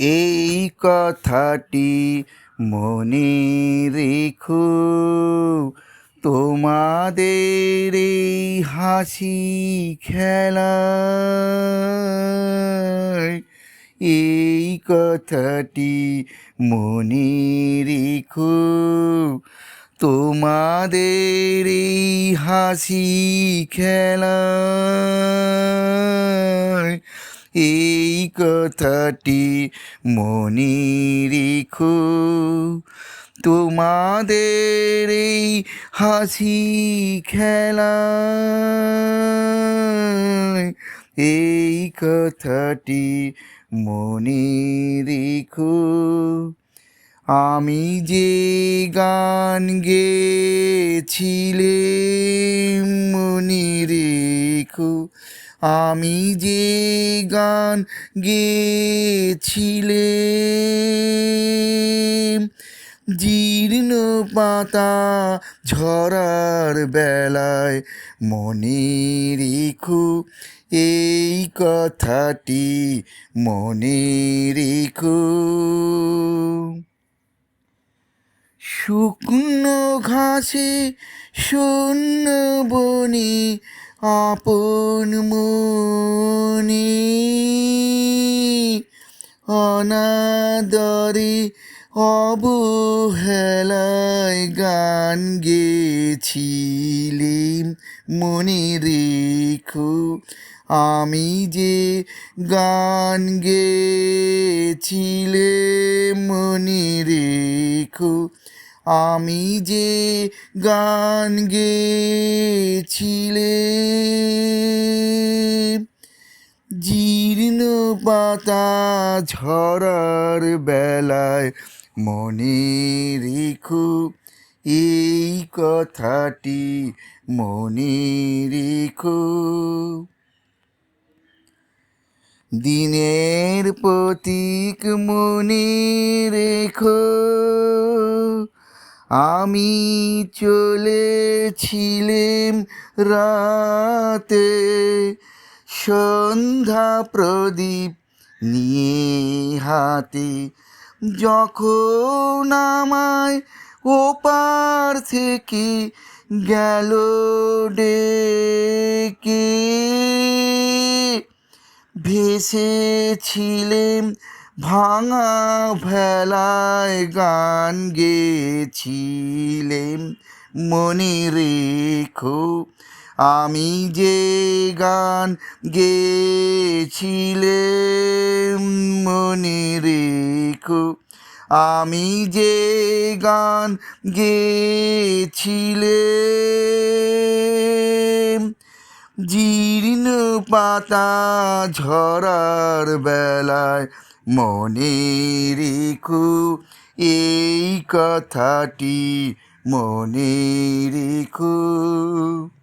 এই কথাটি মনে রেখো, তোমাদের এই হাসি খেলায়। এই কথাটি মনে রেখো, তোমাদের এই হাসি খেলায়। এই কথাটি মনে রেখো, তোমাদের এই হাসি খেলায়। এই কথাটি মনে রেখো। আমি যে গান গেয়েছিলাম মনে রেখো, আমি যে গান গেয়েছিলাম, জীর্ণ পাতা ঝরার বেলায় মনে রেখো। এই কথাটি মনে রেখো। শুকনো ঘাসে শূন্য বনে আপন মনে অনাদরে অবহেলায় গান গেয়েছিলাম মনে রেখো। আমি যে গান গেয়েছিলাম মনে রেখো, আমি যে গান গেয়েছিলাম, জীর্ণ পাতা ঝরার বেলায় মনে রেখো। এই কথাটি মনে রেখো। দিনের প্রতীক মনে রেখো, আমি চলেছিলাম রাতে সন্ধ্যা প্রদীপ নিয়ে হাতে। যখন আমায় ওপার থেকে গেল ডেকে, ভেসেছিলাম ভাঙা ভেলায় গান গেয়েছিলাম মনে রেখো। আমি যে গান গেয়েছিলাম মনে রেখো, আমি যে গান গেয়েছিলাম, জীর্ণ পাতা ঝরার বেলায় মনে রেখো। এই কথাটি মনে রেখো।